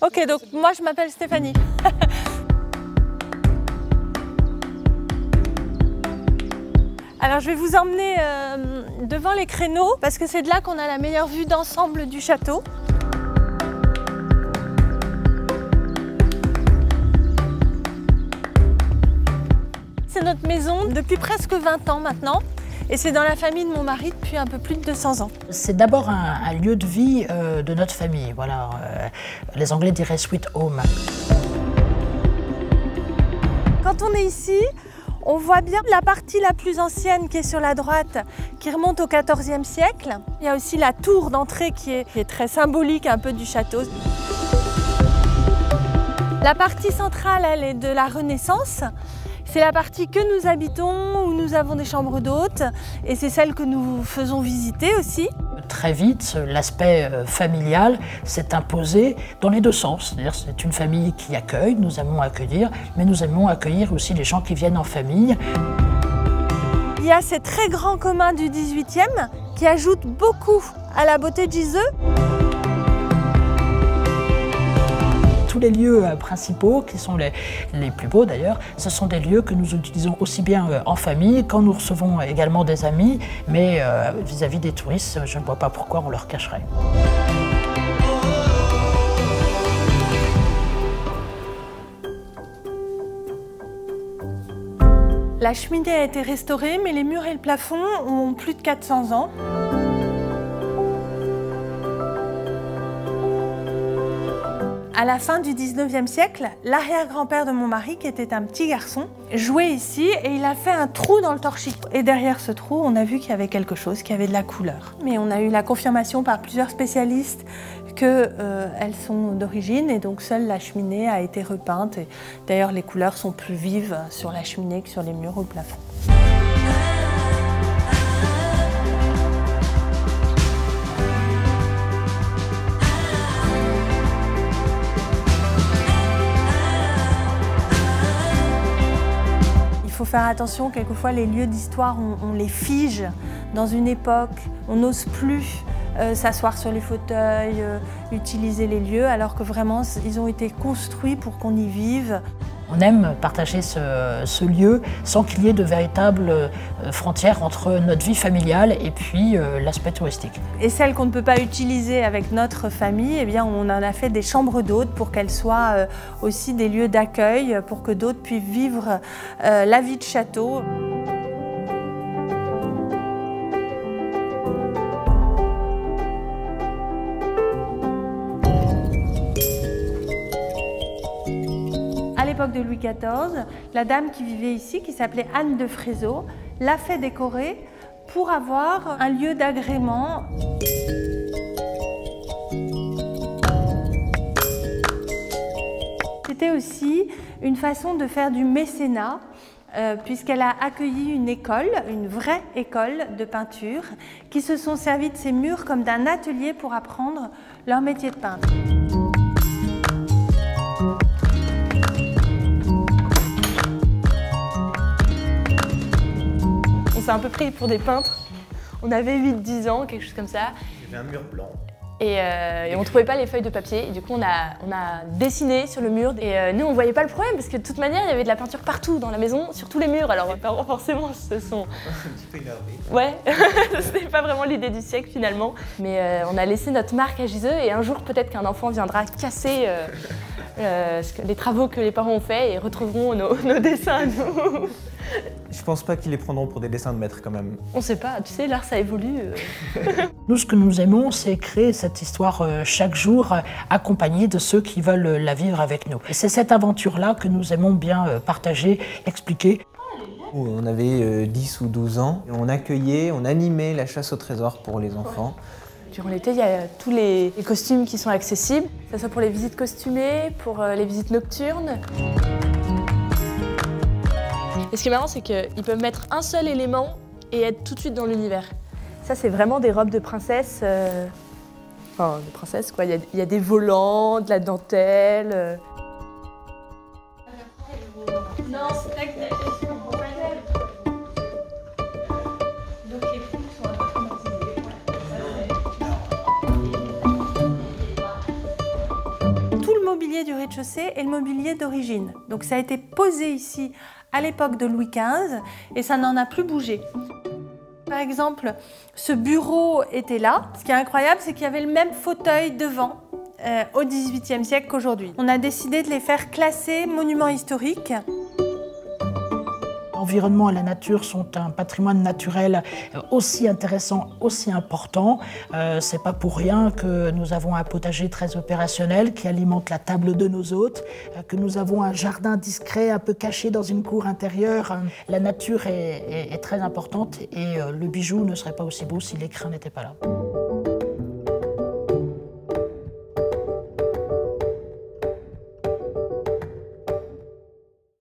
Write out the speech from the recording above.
Ok, donc moi je m'appelle Stéphanie. Alors je vais vous emmener devant les créneaux parce que c'est de là qu'on a la meilleure vue d'ensemble du château. C'est notre maison depuis presque 20 ans maintenant et c'est dans la famille de mon mari depuis un peu plus de 200 ans. C'est d'abord un lieu de vie de notre famille. Voilà, les Anglais diraient sweet home. Quand on est ici, on voit bien la partie la plus ancienne qui est sur la droite, qui remonte au XIVe siècle. Il y a aussi la tour d'entrée qui est très symbolique un peu du château. La partie centrale, elle est de la Renaissance. C'est la partie que nous habitons, où nous avons des chambres d'hôtes, et c'est celle que nous faisons visiter aussi. Très vite, l'aspect familial s'est imposé dans les deux sens. C'est-à-dire c'est une famille qui accueille, nous aimons accueillir, mais nous aimons accueillir aussi les gens qui viennent en famille. Il y a ces très grands communs du XVIIIe qui ajoutent beaucoup à la beauté de Giseux. Tous les lieux principaux, qui sont les plus beaux d'ailleurs, ce sont des lieux que nous utilisons aussi bien en famille, quand nous recevons également des amis, mais vis-à-vis des touristes, je ne vois pas pourquoi on leur cacherait. La cheminée a été restaurée, mais les murs et le plafond ont plus de 400 ans. À la fin du XIXe siècle, l'arrière-grand-père de mon mari, qui était un petit garçon, jouait ici et il a fait un trou dans le torchis. Et derrière ce trou, on a vu qu'il y avait quelque chose, qu'il y avait de la couleur. Mais on a eu la confirmation par plusieurs spécialistes qu'elles sont d'origine et donc seule la cheminée a été repeinte. D'ailleurs, les couleurs sont plus vives sur la cheminée que sur les murs ou le plafond. Il faut faire attention, quelquefois les lieux d'histoire, on les fige dans une époque, on n'ose plus s'asseoir sur les fauteuils, utiliser les lieux, alors que vraiment ils ont été construits pour qu'on y vive. On aime partager ce lieu sans qu'il y ait de véritables frontières entre notre vie familiale et puis l'aspect touristique. Et celles qu'on ne peut pas utiliser avec notre famille, eh bien on en a fait des chambres d'hôtes pour qu'elles soient aussi des lieux d'accueil, pour que d'autres puissent vivre la vie de château. À l'époque de Louis XIV, la dame qui vivait ici, qui s'appelait Anne de Frézeau, l'a fait décorer pour avoir un lieu d'agrément. C'était aussi une façon de faire du mécénat, puisqu'elle a accueilli une école, une vraie école de peinture, qui se sont servis de ces murs comme d'un atelier pour apprendre leur métier de peintre. On s'est un peu pris pour des peintres. On avait 8-10 ans, quelque chose comme ça. Il y avait un mur blanc. Et on ne trouvait pas les feuilles de papier. Et du coup, on a dessiné sur le mur. Et nous, on ne voyait pas le problème parce que de toute manière, il y avait de la peinture partout dans la maison, sur tous les murs. Alors, mes parents, forcément, se sont... Un petit peu énervé. Ouais, c'était pas vraiment l'idée du siècle finalement. Mais on a laissé notre marque à Giseux et un jour, peut-être qu'un enfant viendra casser les travaux que les parents ont faits et retrouveront nos dessins à nous. Je pense pas qu'ils les prendront pour des dessins de maître quand même. On sait pas, tu sais, l'art ça évolue. Nous, ce que nous aimons, c'est créer cette histoire chaque jour, accompagnée de ceux qui veulent la vivre avec nous. Et c'est cette aventure-là que nous aimons bien partager, expliquer. On avait 10 ou 12 ans et on accueillait, on animait la chasse au trésor pour les enfants. Durant l'été, il y a tous les costumes qui sont accessibles, que ce soit pour les visites costumées, pour les visites nocturnes. Et ce qui est marrant, c'est qu'ils peuvent mettre un seul élément et être tout de suite dans l'univers. Ça, c'est vraiment des robes de princesse. Enfin, de princesse, quoi. Il y a des volants, de la dentelle. Non, c'est pas que donc les poules sont automatisées. Tout le mobilier du rez-de-chaussée est le mobilier d'origine. Donc ça a été posé ici à l'époque de Louis XV et ça n'en a plus bougé. Par exemple, ce bureau était là. Ce qui est incroyable, c'est qu'il y avait le même fauteuil devant au XVIIIe siècle qu'aujourd'hui. On a décidé de les faire classer monuments historiques. L'environnement et la nature sont un patrimoine naturel aussi intéressant, aussi important. C'est pas pour rien que nous avons un potager très opérationnel qui alimente la table de nos hôtes, que nous avons un jardin discret un peu caché dans une cour intérieure. La nature est très importante et le bijou ne serait pas aussi beau si l'écrin n'était pas là.